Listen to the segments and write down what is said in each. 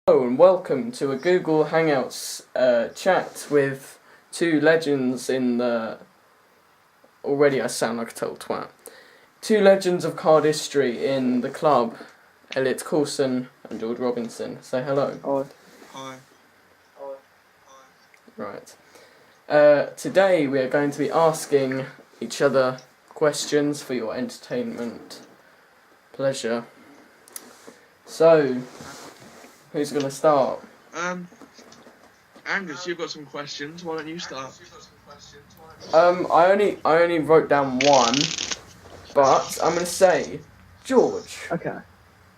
Hello and welcome to a Google Hangouts chat with two legends in the... Already I sound like a total twat. Two legends of card history in the club, Elliott and George Robinson. Say hello. Hi. Right. Today we are going to be asking each other questions for your entertainment pleasure. So, who's going to start? Angus, you've got some questions. Why don't you start? I only wrote down one, but I'm going to say, George. Okay.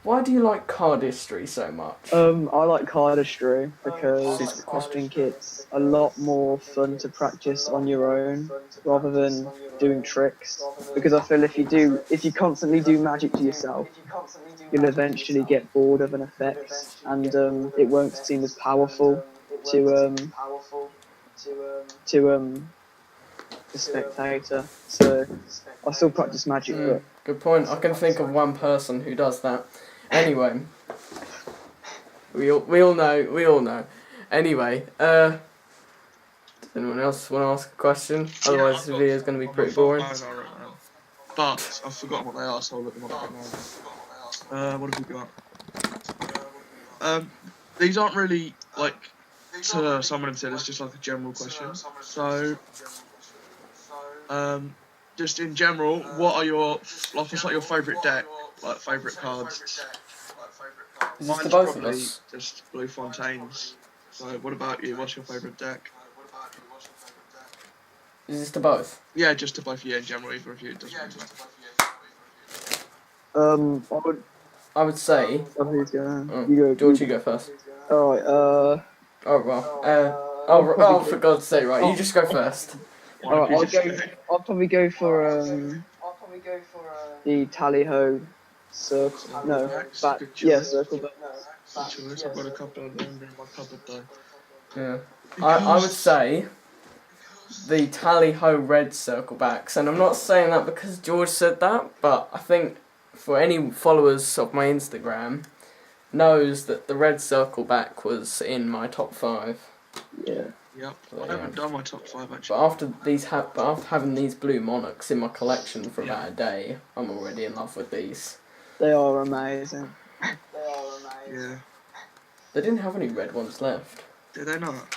Why do you like card history so much? I like card history because I think it's a lot more fun to practice on your own rather than doing tricks. Because I feel if you constantly do magic to yourself, you'll eventually get bored of an effect, and it won't seem as powerful to the spectator. So I still practice magic, but good point. I can think of one person who does that. Anyway, we all know. Anyway, does anyone else want to ask a question? Otherwise, the video is going to be pretty boring. But I've forgotten what they are, so I'll look them up right now. What have we got? These aren't really like to someone said. It's just like a general question. So, just in general, what are what's like your favourite deck? Like favourite cards? Is this to both of us? Just Blue Fontaines. So what about you? What's your favourite deck? Is this to both? Yeah, just to both of you in general, either of you. It doesn't matter. I would say... who's going? Oh, You go. George, you go first. Alright, Oh, well. For God's sake, right, you just go first. Alright, I'll probably go for the tally-ho circle. No, circle. I've got a couple of them in my cupboard though. Yeah. I would say the tally-ho red circle backs, and I'm not saying that because George said that, but I think for any followers of my Instagram knows that the red circle back was in my top 5. Yeah. Yep. I haven't done my top 5 actually. But after having these blue monarchs in my collection for about a day, I'm already in love with these. They are amazing. Yeah. They didn't have any red ones left. Did they not?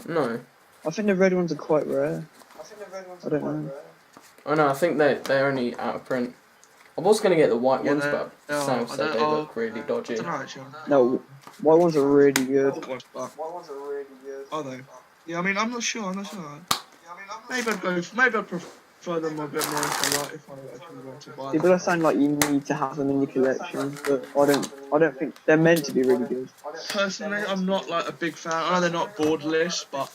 No. I think the red ones are quite rare. I don't know. Oh no, I think they're only out of print. I was going to get the white ones, but Sam said they look really dodgy. No, white ones are really good. Are they? Yeah, I mean, I'm not sure. Maybe I'd prefer them a bit more if I actually want to buy them. People are saying like you need to have them in your collection, but I don't think they're meant to be really good. Personally, I'm not like a big fan. I know they're not borderless, but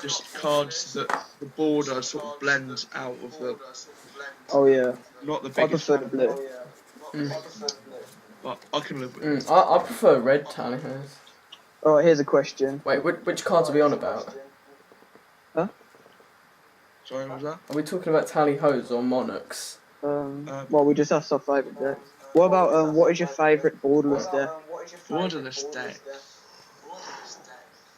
just cards that the border sort of blends out of the. Oh yeah. Not the biggest. I prefer the blue. But I can live with it. I prefer red tally-hos. Alright, here's a question. Wait, which cards are we on about? Huh? Sorry, what was that? Are we talking about tally-hos or monarchs? Well, we just asked our favourite deck. What about what is your favourite borderless deck? Borderless deck.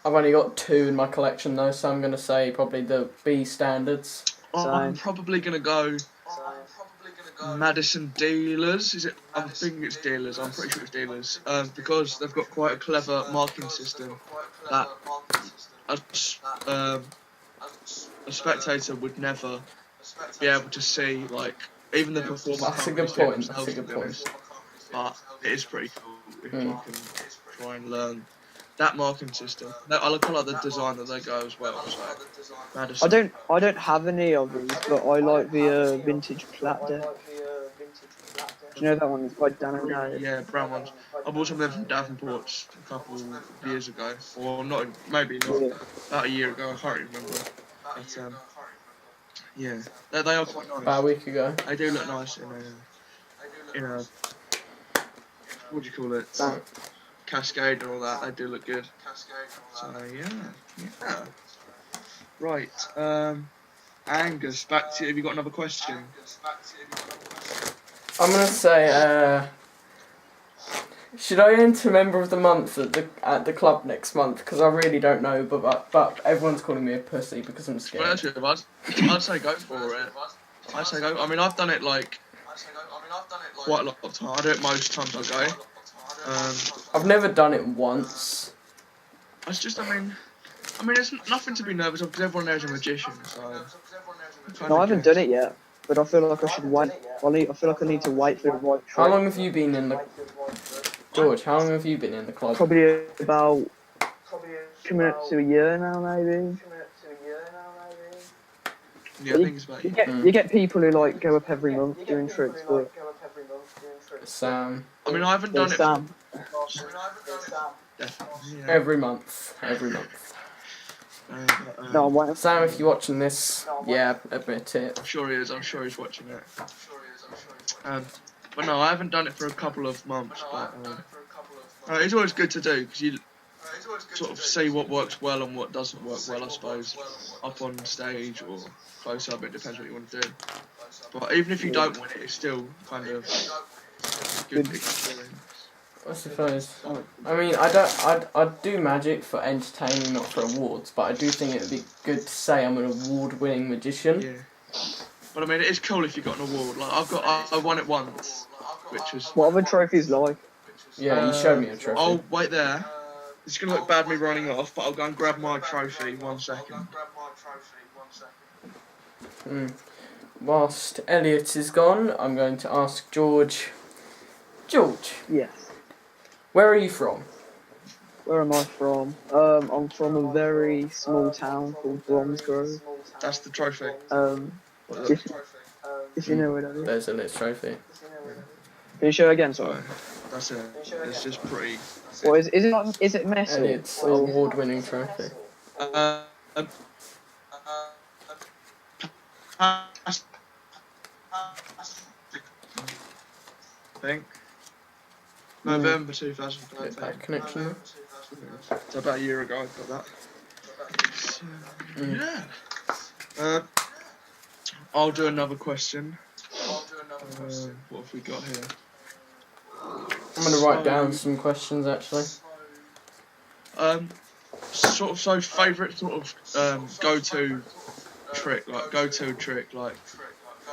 I've only got 2 in my collection though, so I'm going to say probably the B standards. I'm probably going to go Madison Dealers. Is it? I think it's Dealers. I'm pretty sure it's Dealers. Because they've got quite a clever marking system that a spectator would never be able to see, like, even the performer. That's a good point. But it is pretty cool if you can try and learn that marking system. I look like the design that they go as well. So Madison. I don't have any of these, but I like the vintage plat deck. Do you know that one? It's by Dan and Dave. Yeah, brown ones. I bought some of them from Davenport's a couple of years ago, or maybe not, about a year ago. I can't remember. But yeah, they are quite nice. About a week ago. They do look nice in a what do you call it? Cascade and all that. They do look good. So yeah. Right. Angus, back to you. Have you got another question? I'm going to say Should I enter Member of the Month at the club next month? Because I really don't know, but everyone's calling me a pussy because I'm scared. Well, I'd say go for it. I'd say go. I mean, I've done it like quite a lot of time. I do it most times I go. I've never done it once. It's just, I mean, there's nothing to be nervous of because everyone there is a magician. So. No, I haven't done it yet, but I feel like I should wait. I feel like I need to wait for the right trick. How long have you been in the... George, how long have you been in the club? Probably about coming up to a year now, maybe. Yeah, I think it's about You get people who like go up every month doing tricks, but Sam. I mean, I haven't done it. Sam. Definitely, yeah. Every month. No, I'm waiting. Sam, if you're watching this, yeah, admit it. I'm sure he is. I'm sure he's watching it. But no, I haven't done it for a couple of months. But it's always good to do because you sort of see what works well and what doesn't work well, I suppose, up on stage or close up. It depends what you want to do. But even if you don't win it, it's still kind of good experience. I suppose. I mean, I'd do magic for entertaining, not for awards, but I do think it would be good to say I'm an award-winning magician. Yeah. But I mean, it is cool if you got an award. Like I won it once, which was. What other trophies like? Yeah, you showed me a trophy. I'll wait there. It's gonna look bad me running off, but I'll go and grab my trophy. 1 second. Whilst Elliott is gone, I'm going to ask George. George, Yes. where are you from? Where am I from? I'm from a very small town called Bromsgrove. That's the trophy. If you know where that is. There's Elliott's trophy. Can you show it again, sorry? That's it. It's just pretty. What is it messy? Elliott's award-winning trophy. I think. November 2013. That connection. So about a year ago I got that. So, yeah. I'll do another question. What have we got here? I'm going to write down some questions actually. Favourite sort of go-to trick, like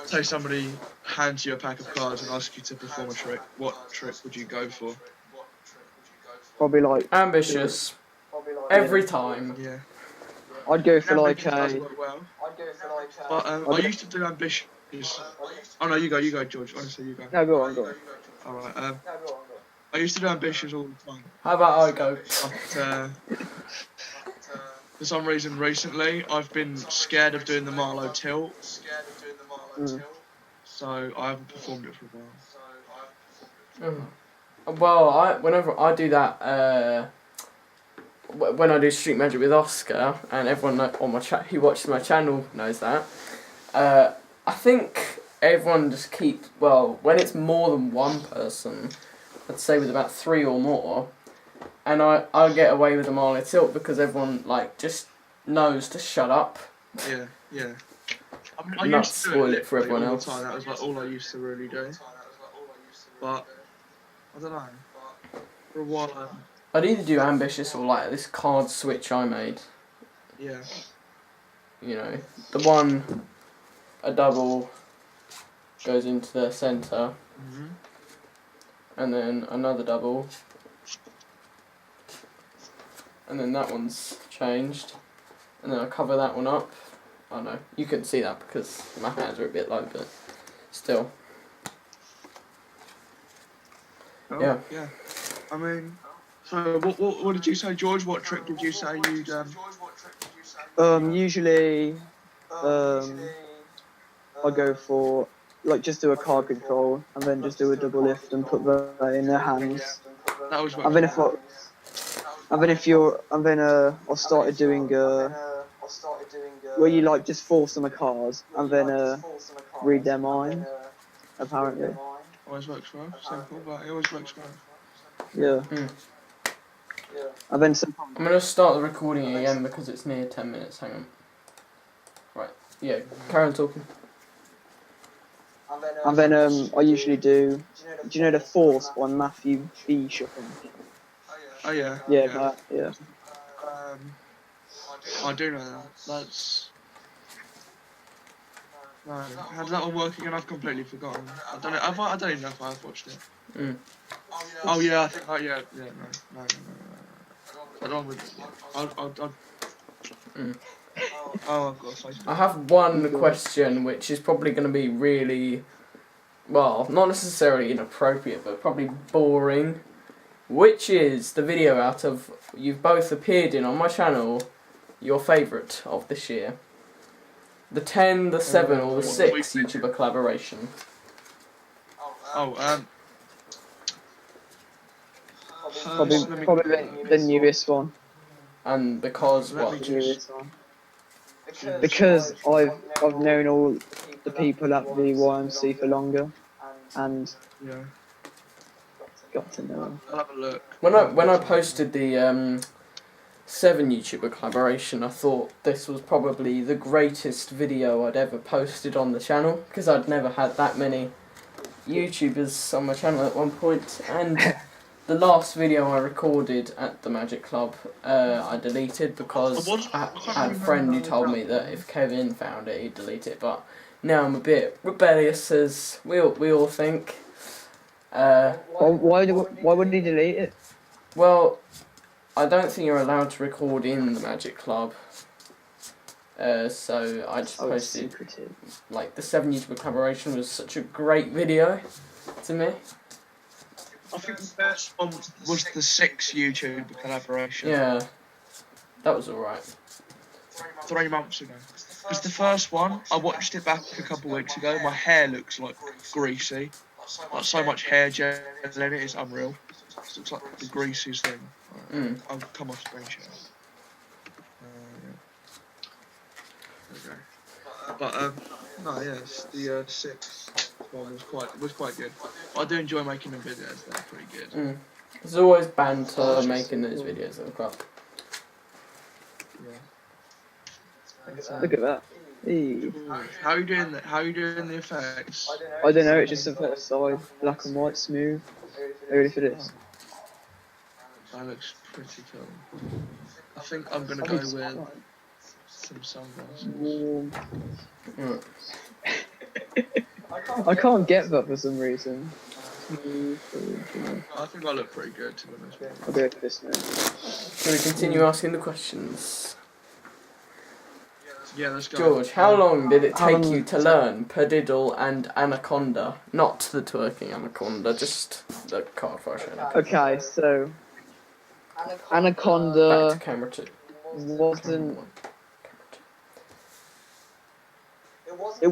say somebody hands you a pack of cards and asks you to perform a trick. What trick would you go for? Probably like Ambitious. Every time. Yeah. I'd go for like does a. work well. But I used to do ambitious. Oh no, you go, George. Honestly, you go. No, go on. Alright. I used to do ambitious all the time. How about I go? But, for some reason recently, I've been scared of doing the Marlowe tilt. So I haven't performed it for a while. Well, whenever I do that, when I do street magic with Oscar, and everyone on my chat who watches my channel knows that, I think everyone just keeps, when it's more than one person, I'd say with about 3 or more, and I get away with the Marlowe tilt because everyone just knows to shut up. Yeah. I mean, I not used to spoil it for everyone all else. The time. That was all I used to really do. But I don't know. For a while, I'd either do ambitious or this card switch I made. Yeah. You know, the one, a double goes into the centre, and then another double, and then that one's changed, and then I cover that one up. Oh no, you couldn't see that because my hands are a bit low, but still. Oh, yeah. Yeah. I mean, so what did you say, George? What trick did you say you'd Usually, I go for just do a card control and then just do a double lift and put that in their hands. That was what. I started doing where you just force them a card and then read their mind. Apparently. Always works well. Simple, but it always works well. Yeah. And then I'm going to start the recording again because it's near 10 minutes. Hang on. Right. Yeah. Carry on talking. And then I usually do. Do you know the Force by Matthew B. Shuffin? Oh yeah. Yeah, that. Yeah. I do know that. That's. No, how does that one work again? I've completely forgotten. I don't know. I don't even know if I've watched it. Mm. Oh yeah, I think. Oh yeah, no. I don't with. I'll. Mm. Oh, I've got a Facebook. I have one question which is probably going to be really, well, not necessarily inappropriate, but probably boring. Which is the video out of you've both appeared in on my channel, your favourite of this year? The 10, the 7, or the 6 YouTuber collaboration? Probably the newest one. And because Let me what? The newest one. Because I've known all the people at the YMC for longer, and Yeah. got to know them. I'll have a look. When I posted the 7 YouTuber collaboration, I thought this was probably the greatest video I'd ever posted on the channel, because I'd never had that many YouTubers on my channel at one point, and the last video I recorded at the Magic Club I deleted because I had a friend who told me that if Kevin found it he'd delete it, but now I'm a bit rebellious, as we all think. Why would he delete it? Well, I don't think you're allowed to record in the Magic Club, so I just posted, like, the 7 YouTuber collaboration was such a great video to me. I think the best one was the 6 YouTuber collaboration. Yeah, that was alright. 3 months ago. Because the first one, I watched it back a couple of weeks ago. My hair looks like greasy. Like so much hair gel in it, it's unreal. It looks like the greasiest thing. Mm. I'll come off screen share. Okay. But no, yes, the 6 one was quite good. I do enjoy making them videos. They're pretty good. Mm. There's always banter making those videos of crap. Yeah. Look at that. Hey. How are you doing? How are you doing the effects? I don't know. It's just a first side, black and white, smooth. Are you ready for this? That looks pretty cool. I think I'm gonna go with some sunglasses. Warm. Mm. I can't get that for some reason. I think I look pretty good, to be honest. I'll go with this now. Shall we continue asking the questions? Yeah, let's go. George, how long did it take you to learn Perdiddle and Anaconda? Not the twerking Anaconda, just the card version. Okay, so Back Anaconda to camera 2. wasn't. It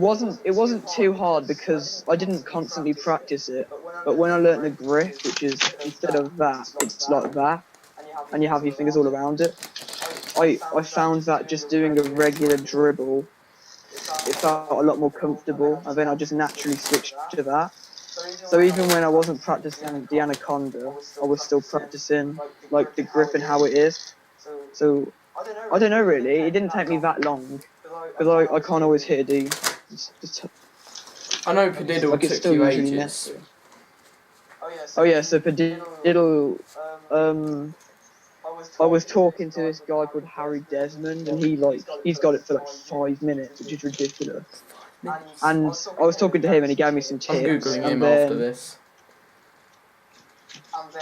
wasn't too hard because I didn't constantly practice it. But when I learnt the grip, which is instead of that, it's like that, and you have your fingers all around it. I found that just doing a regular dribble, it felt a lot more comfortable, and then I just naturally switched to that. So even when I wasn't practicing the Anaconda, I was still practicing like the grip and how it is. So I don't know really. It didn't take me that long because I can't always hit a D. I know Perdiddle Like it's took still you usually ages. necessary. Oh yeah, so Perdiddle, I was talking to this guy called Harry Desmond, and he's got it for like 5 minutes, which is ridiculous. And I was talking to him, and he gave me some tips. I'm googling him then, after this.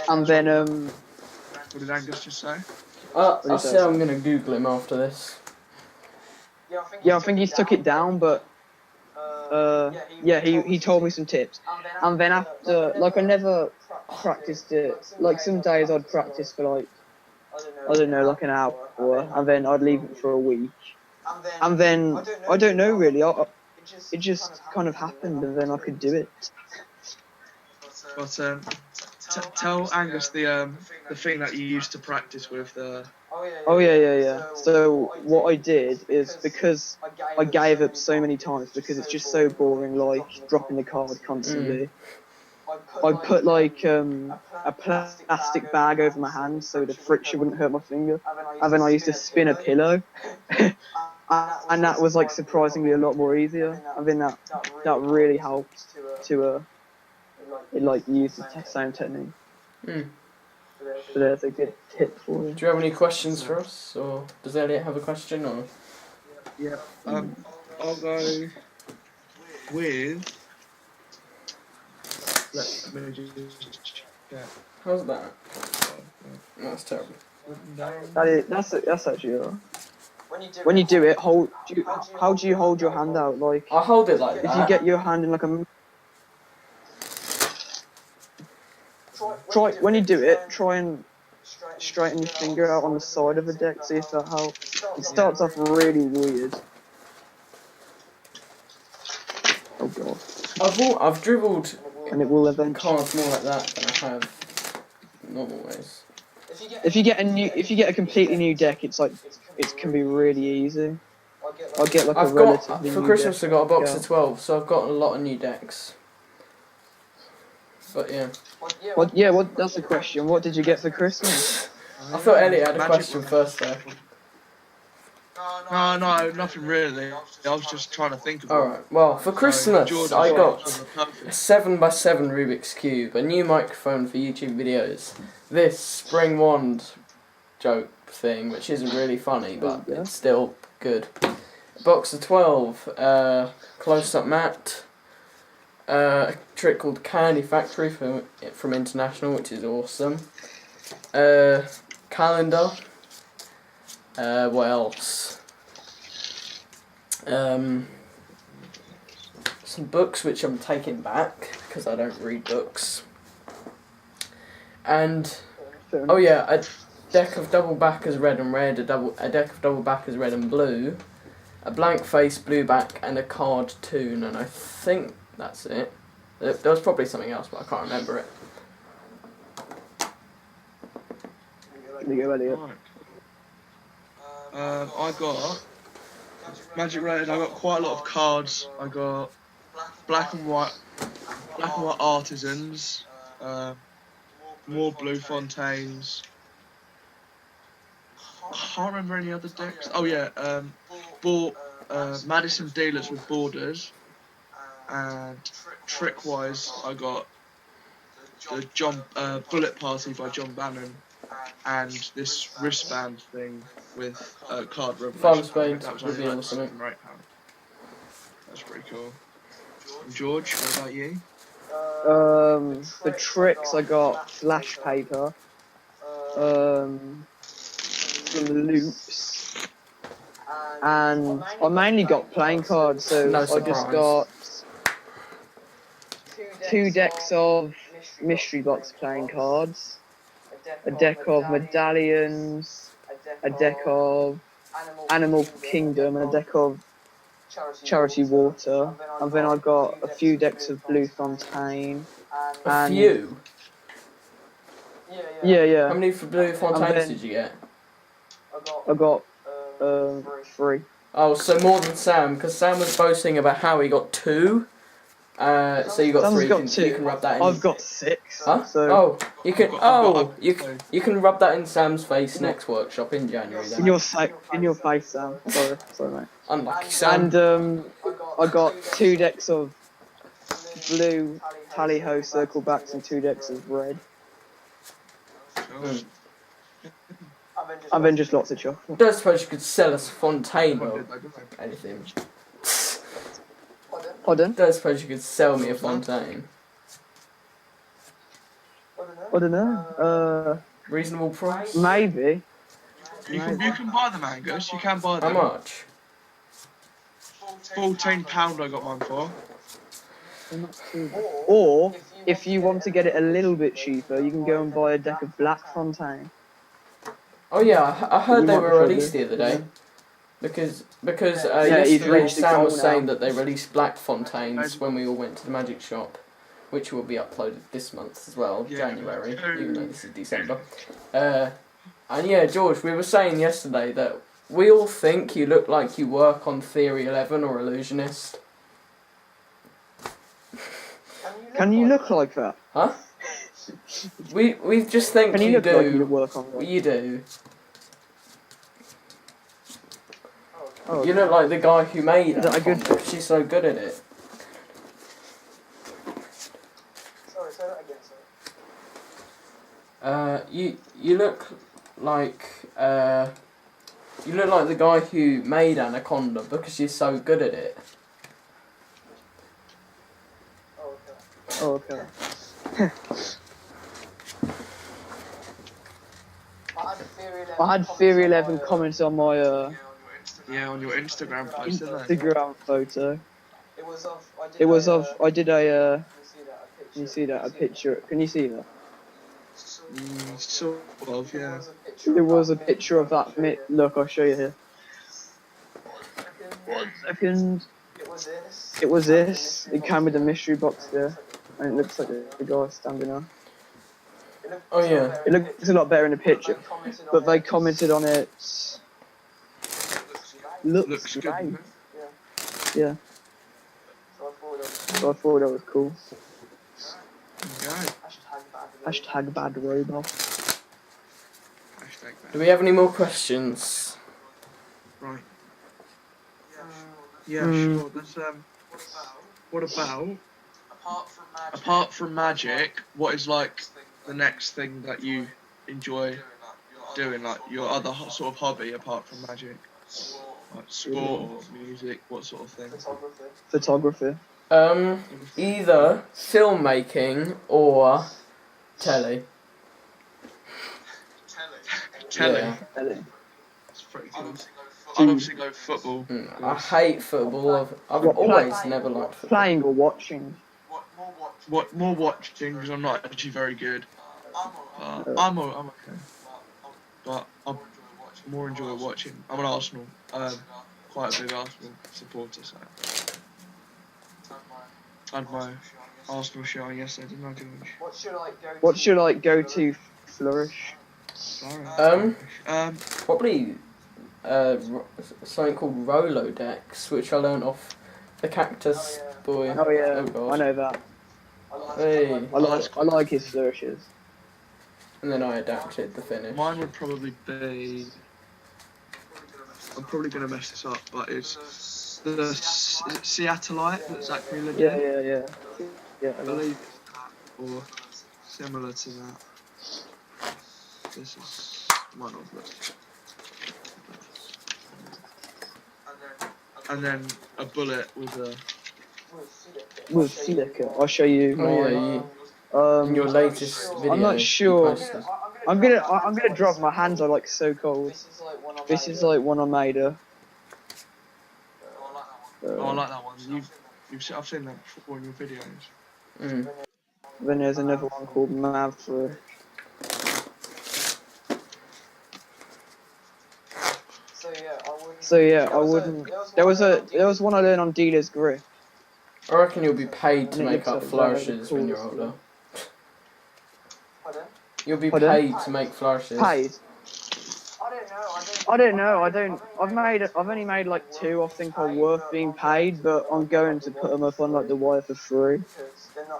And then What did Angus just say? I said I'm gonna Google him after this. yeah, I think he took it down, but yeah, he told me some tips. And then after, like, I never practiced it. Like some days I'd practice for like, I don't know, like an hour, and then I'd leave it for a week. And then I don't know really. It just kind of happened, and then I could do it. But tell Angus the thing that you used to practice with the. Oh yeah. So what I did is, because I gave up so many times because it's just so boring, like dropping the card constantly. I put like a plastic bag over my hand so the friction wouldn't hurt my finger, and then I used to spin a pillow, and that was like surprisingly a lot more easier. I think that really helped to use the same technique. Hmm. So there's a good tip for you. Do you have any questions for us, or does Elliot have a question? Or Yeah. I'll go with. Let me just check. how's that? That's terrible. That's actually alright. When you do it, how do you hold your hand out? Like, I hold it like if that. you get your hand in like a when you do it, try and straighten your finger out on the side of the deck, see if that helps. It starts off really weird. Oh god. I've dribbled And it will eventually. cards more like that than I have normal ways. If you get a completely new deck, it can be really easy. I'll get like a relatively for new Christmas deck. I got a box of 12, so I've got a lot of new decks. But yeah. That's the question. What did you get for Christmas? I thought Elliot had a question first though. No, nothing really. I was just trying to think of it. Alright, well, for Christmas George, I got perfect. a 7x7 Rubik's Cube, a new microphone for YouTube videos, this spring wand joke thing, which isn't really funny, but it's still good. A box of 12, close-up mat, a trick called Candy Factory from International, which is awesome, calendar, what else? Some books which I'm taking back because I don't read books, and oh yeah, a deck of double backers red and red, a deck of double backers red and blue, a blank face blue back, and a card tune, and I think that's it. There was probably something else, but I can't remember it. There you go, Elliot. I got Magic Rated. I got quite a lot of cards. I got black and white artisans, more blue fontaines. I can't remember any other decks. Oh yeah, bought Madison dealers with borders, and trick wise I got the Bullet Party by John Bannon, and this wristband thing with card revelation. Father Spade That was reveal only or something. £7 or £8. That's pretty cool. And George, what about you? The tricks I got flash paper, some loops, and I mainly got playing cards. So No I just surprise. got 2 decks of mystery box playing cards, a deck of medallions, a deck of Animal Kingdom, and a deck of Charity Water, and then I got a few decks of Blue Fontaine. A few? Yeah. How many for Blue Fontaines did you get? I got 3. Oh, so more than Sam, because Sam was boasting about how he got 2. So you got Sam's 3. got 2. You can rub that in. I've got 6. Huh? So Oh, you can. got You can rub that in Sam's face next workshop in January. Then. in your face, Sam. Sorry, mate. Unlucky Sam. And I got 2 decks of blue tally-ho circle backs and 2 decks of red. And then just lots of chocolate. I don't suppose you could sell us a Fontaine or anything. Pardon? Don't suppose you could sell me a Fontaine. I don't know. Reasonable price? Maybe. You can buy them, Angus. You can buy How them. much? £14 I got mine for. Or if you want to get it a little bit cheaper, you can go and buy a deck of Black Fontaine. Oh yeah, I heard You they might were prefer released the other day. yeah. Because he's yesterday released the Sam was goal saying now. that they released Black Fontaines when we all went to the magic shop, which will be uploaded this month as well, Yeah. January, even though this is December. And yeah, George, we were saying yesterday that we all think you look like you work on Theory 11 or Illusionist. Can you look like that? Huh? We just think Can you you look like you do. work on that? You do. Oh, You look like the guy who made Is that a good Anaconda, because she's so good at it. Sorry, say that again, You look like the guy who made Anaconda because you're so good at it. Oh, okay. I had Theory 11 comments on my Yeah, on your Instagram post, didn't they? Instagram photo. It was of I did a can you see that, a picture? Can you see that? Sort of, yeah. There was a picture of that. Look, I'll show you here. 1 second. It was this. It came with a mystery box there, and it looks like the guy standing up. Oh yeah. It looks a lot better in the picture, but they commented on it. Looks good. great. Yeah. So I thought that was cool. Okay. Hashtag bad robot. Hashtag Do we have any more questions? Right. Yeah, sure. That's what about apart from magic, what is like the next thing that you enjoy doing, like your other sort of hobby apart from magic? Like sport or music, what sort of thing? Photography. Either filmmaking or telly. Telly. Yeah. That's pretty cool. I'd obviously go football. I hate football. I've What, always never liked football. Playing or watching? What more watching, because I'm not actually very good. I'm okay. But I more enjoy watching. I'm an Arsenal, quite a big Arsenal supporter, so I had my Arsenal shirt on yesterday, didn't I, George? What's your like go-to flourish? Probably something called Rolodex, which I learned off the Cactus Boy. Oh yeah, Oh god. I know that. Hey. I like his flourishes. And then I adapted the finish. Mine would probably be. I'm probably going to mess this up, but it's the is it Seattleite that Zachary lived in? Yeah. I believe it's that, or similar to that. This is one of them. And then a bullet with a. With silica. I'll show you. Oh yeah, in your latest video. I'm not sure. you posted. I'm gonna drop. My hands are like so cold. This is like one I made her. Oh, I like that one. I've seen that before in your videos. Then there's another one called Maverick. So yeah, I wouldn't. There was one I learned on Dealer's Grip. I reckon you'll be paid to And it make looks up like flourishes very when you're cool. older. You'll be Pardon? paid to make flourishes. Paid? I don't know. I've only made like 2 I think are worth being paid, but I'm going to put them up on like the wire for free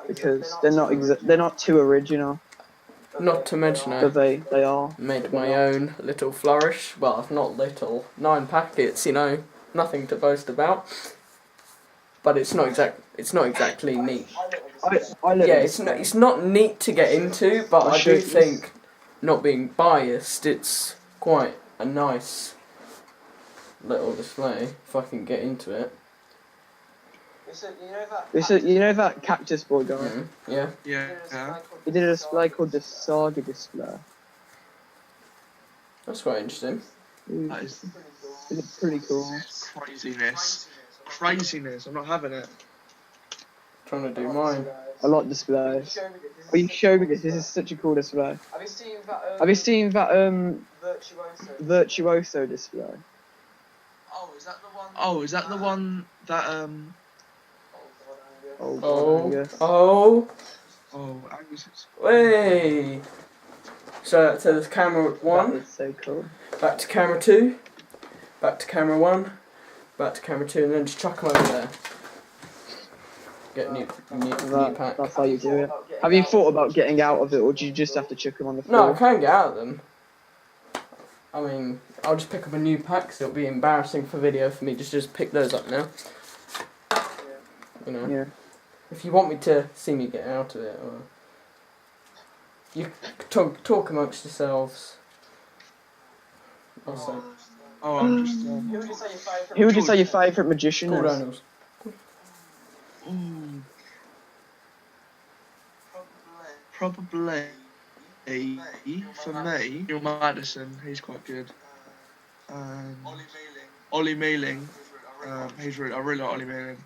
because they're not too original. Not to mention But I they are. made my own little flourish. Well, not little. 9 packets, you know, nothing to boast about. But it's not exactly neat. It's not neat to get into, but I do think, not being biased, it's quite a nice little display if I can get into it. You know that Cactus Boy guy? Yeah. Yeah. He did a display called the Saga display. That's quite interesting. That is It's pretty cool. craziness. I'm not having it. Trying to do mine. I like displays. Will you show me this? This is such a cool display. Have you seen that Virtuoso display? Oh, is that the one that Oh. Angus. Hey. So there's camera 1. That is so cool. Back to camera 2. Back to camera 1. Back to camera 2, and then just chuck them over there. Get new pack. That's how you do it. Have you thought about getting out of it, or do you just have to chuck them on the No, floor? I can get out of them. I mean, I'll just pick up a new pack, so it'll be embarrassing for video for me to just pick those up now. You know. Yeah. If you want me to see me get out of it, or you talk amongst yourselves. Also, Oh, I'm just. Who would you say your favourite magician Paul is? Daniels. Ooh. Probably for me, Neil Madison. He's quite good. Ollie Mealing. I really like Ollie Mealing.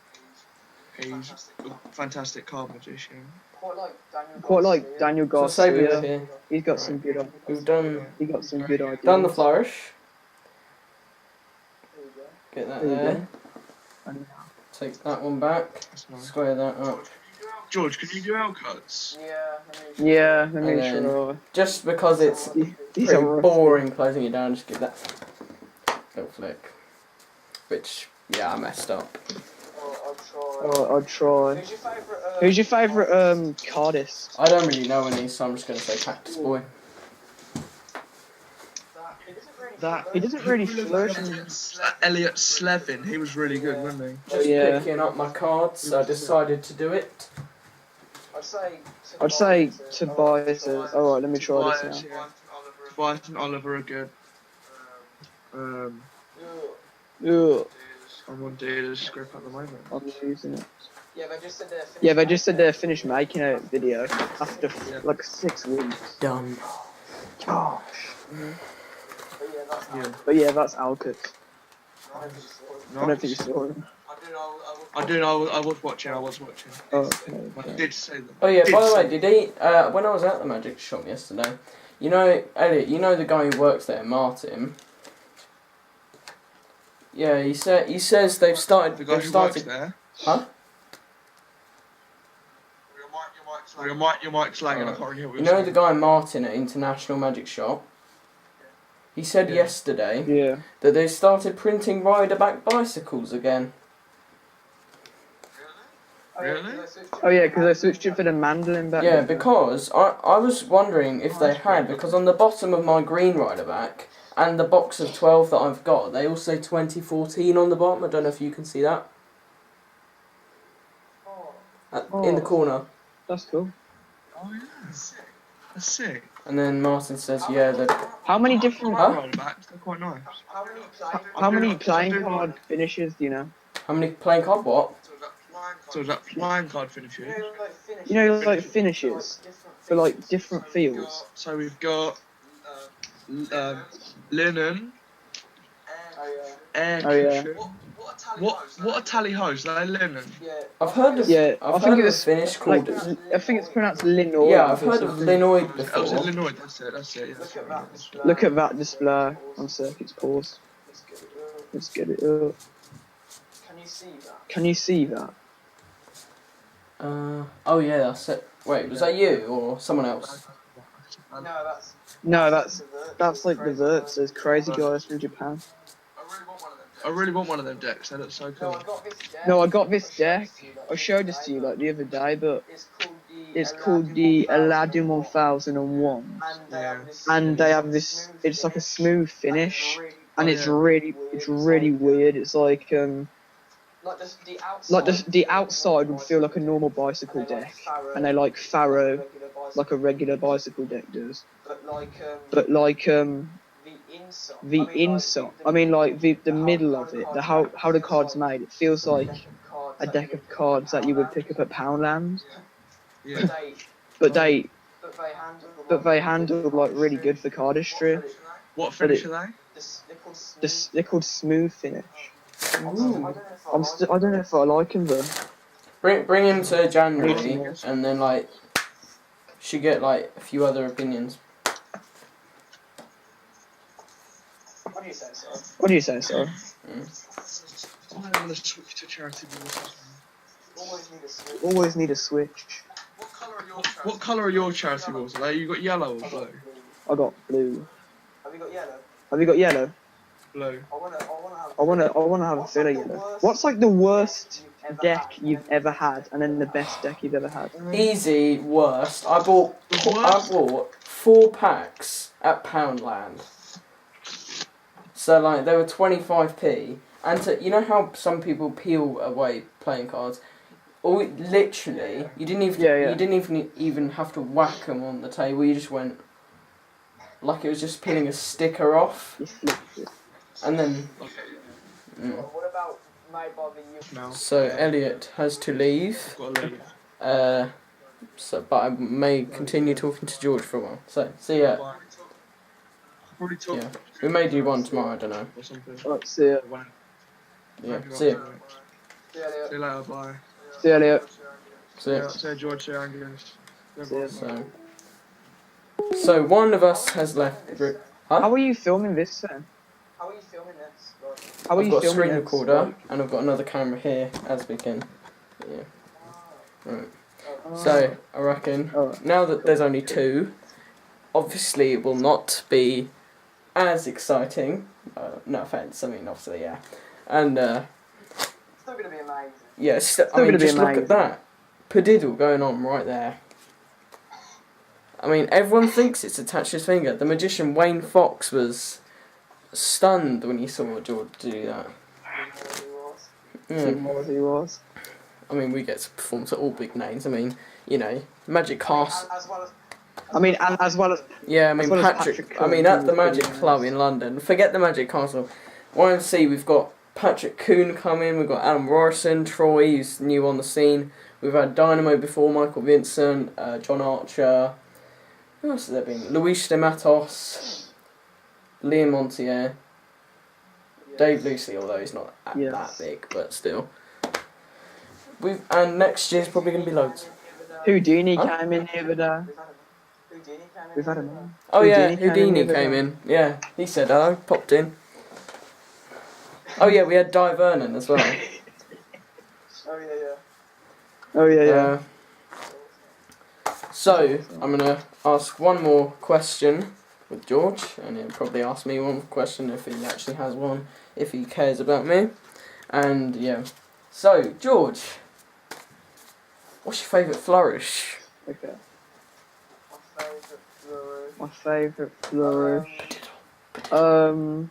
He's a fantastic card magician. Quite like Daniel So say we were Garcia. here. He's got some good. We've done He got some good ideas. the flourish. Get that There you there. go. Take that one back. That's nice. Square that up. George, can you do L cuts? Yeah, let me And then- sure. Just because it's He's pretty alright. boring closing it down, just give that little flick. Which, yeah, I messed up. Oh, I'll try. Who's your favourite cardist? I don't really know any, so I'm just going to say Cactus Boy. He doesn't really flourish. Elliott Slevin, he was really good, wasn't he? Just Yeah. picking up my cards, so I decided to do it. I'd say Tobias. Alright, let me try this now. Tobias and Oliver are good. Ugh, I'm on Dealer's script at the moment. I'm using it. Yeah, they just said they're finished making a video after like 6 weeks. Done. Gosh. Yeah. But yeah, that's Alcott. I don't think you saw him. I do know, I was watching. Oh, I okay. did say that. Oh yeah, by the way, did he, when I was at the magic shop yesterday, you know, Elliott, you know the guy who works there, Martin? Yeah, he says they've started, The guy who works there? Huh? Your mic's lagging, I can't really hear what You you're know saying. the guy Martin at International Magic Shop? He said yesterday Yeah. that they started printing rider-back bicycles again. Really? Oh yeah, because I switched it for the mandolin back. Yeah, then. because I was wondering if they had, because on the bottom of my green rider-back and the box of 12 that I've got, they all say 2014 on the bottom. I don't know if you can see that. In the corner. That's cool. Oh yeah. That's sick. And then Martin says, yeah, they're... How many different? Rider-backs, they're quite nice. How many playing card finishes do you know? How many playing card what? So is that flying card finishes? You know, like finishes for like different fields. So we've got linen, air Oh, yeah. cushion. What are tally hos? Are they linen? I've heard of, Yeah, I've I think heard of a it's finish like called... I think it's pronounced Linoid. Yeah, I've heard of linoid Oh, is it before. linoid? That's it. Yeah. Look at that display on circuits pause. Let's get it up. Can you see that? Oh yeah, that's it. Wait, was that you or someone else? No, that's like the Verts, those crazy guys from Japan. I really want one of them decks. They look so cool. No, I got this deck. I showed this to you like the other day, but it's called the Aladdin 1001, Yeah. and they have this. It's like a smooth finish, and it's really weird. It's like the outside would feel like a normal bicycle deck, and they like Pharaoh like a regular bicycle deck does. But like the inside, I mean like the middle of it, how the card's made, it feels like a deck of cards that you would pick up at Poundland. Yeah. But they handle like really good for cardistry. What finish are they? They're called smooth finish. Ooh. I don't know if I like them though. Bring him to January, and then like, should get like a few other opinions. What do you say, sir? I want to switch to charity waters. Always need a switch. What colour are your charity waters? Are you got yellow or blue? I got blue. Have you got yellow? Blue. I wanna have a fill of yellow. What's like the worst deck you've ever had, and then the best deck you've ever had? Easy worst. I bought 4 packs at Poundland. So like they were 25p, and you know how some people peel away playing cards. Or literally, you didn't even have to whack them on the table. You just went like it was just peeling a sticker off, and then. What about my Bobby? No. So Elliott has to leave. I've got to leave. But I may continue talking to George for a while. So see ya. Bye. Probably talk Yeah, we may do one tomorrow. I don't know. or something. Right, see ya. Yeah, see ya. See you later. Bye. See ya, Elliot. See ya. Yeah, say George, say Angus. See ya. So one of us has left the group. Huh? How are you filming this then? How are you filming this? How are I've you got a filming screen this? recorder and I've got another camera here as we can. Yeah. Right. So I reckon now that there's only two, obviously it will not be as exciting. No offense. I mean, obviously, yeah. And It's still gonna be amazing. yeah, I mean, gonna be just look amazing. at that padiddle going on right there. I mean, everyone thinks it's attached to his finger. The magician Wayne Fox was stunned when he saw George do that. He was. I mean, we get to perform to all big names. I mean, you know, Magic Castle. As well as Yeah, I mean, as well as Patrick. Patrick I mean, Coon, at the he was Magic pretty Club nice. in London. Forget the Magic Castle. YMC, we've got Patrick Coon coming. We've got Adam Morrison, Troy, who's new on the scene. We've had Dynamo before, Michael Vincent, John Archer. Who else has there been? Luis de Matos, Liam Montier, Dave Lucy, although he's not that big, but still. And next year's probably going to be loads. Houdini came in the other day. We've had him on. Oh yeah, Houdini Houdini came in. Yeah, he said hello, popped in. Oh yeah, we had Di Vernon as well. Oh yeah. So, I'm going to ask one more question with George, and he'll probably ask me one question if he actually has one, if he cares about me. And yeah. So, George, what's your favourite flourish? Okay. My favourite flourish. Oh,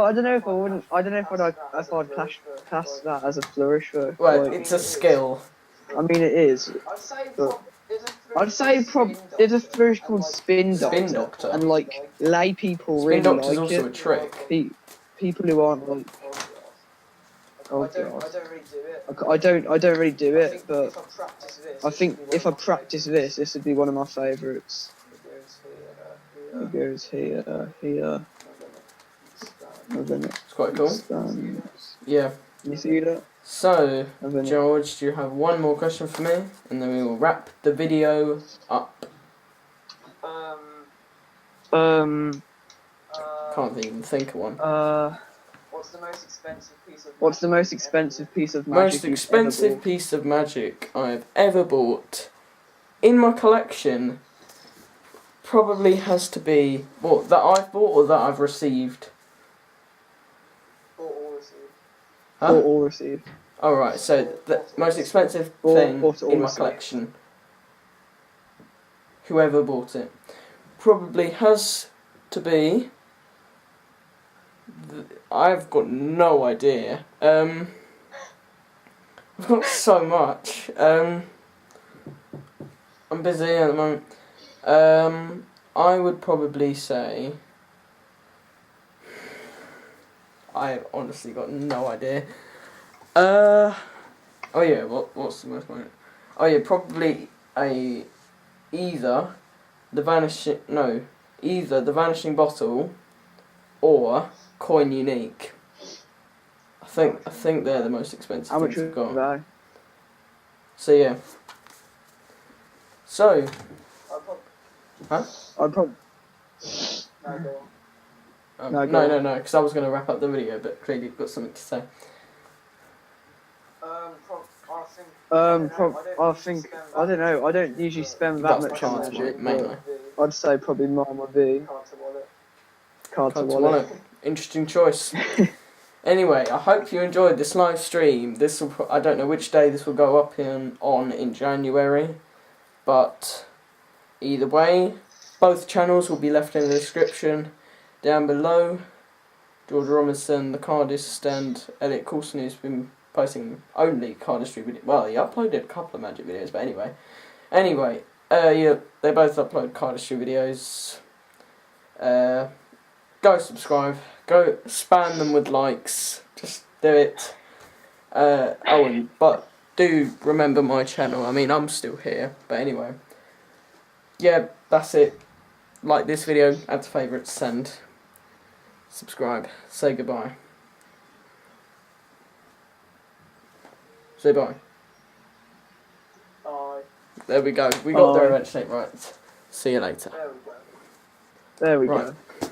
I don't know if I'd class that as a flourish. But, Well, like, it's a skill. I mean, it is. But I'd say there's a flourish called Spin Doctor, and like lay people Spin really Doctor's like also it. a trick. People who aren't like. Oh god. I don't really do it, but I think if I practice this, this would be one of my favourites. It goes here. And then It's quite cool. stands. Yeah. You see that? So, And then George, do you have one more question for me? And then we will wrap the video up. Can't even think of one. What's the most expensive piece of magic? Most expensive piece of magic I've ever bought in my collection probably has to be what that I've bought or that I've received. Huh? Or received. Oh right, so the most expensive thing in my collection. Whoever bought it probably has to be. I've got no idea. I've got so much. I'm busy at the moment. I would probably say. I've honestly got no idea. Oh yeah, what's the most point? Oh yeah, probably either the vanishing bottle or coin unique. I think they're the most expensive How much things I've would got. they? So yeah. So. Huh? I'd probably. No, because I was going to wrap up the video, but clearly you've got something to say. I don't know. I don't usually spend that That's much on cards, magic. mainly. But I'd say probably mine would be card to wallet. Interesting choice. Anyway, I hope you enjoyed this live stream. I don't know which day this will go up in January, but either way, both channels will be left in the description down below. George Robinson, the cardist, and Elliott Coulson, who's been posting only cardistry videos. Well, he uploaded a couple of magic videos, but anyway, yeah, they both upload cardistry videos. Go subscribe, go spam them with likes, just do it. But do remember my channel. I mean, I'm still here, but anyway, yeah, that's it. Like this video, add to favourites, send, subscribe, say goodbye. Say bye. Bye. There we go. We got there Bye. eventually. Right. See you later. There we Right. go.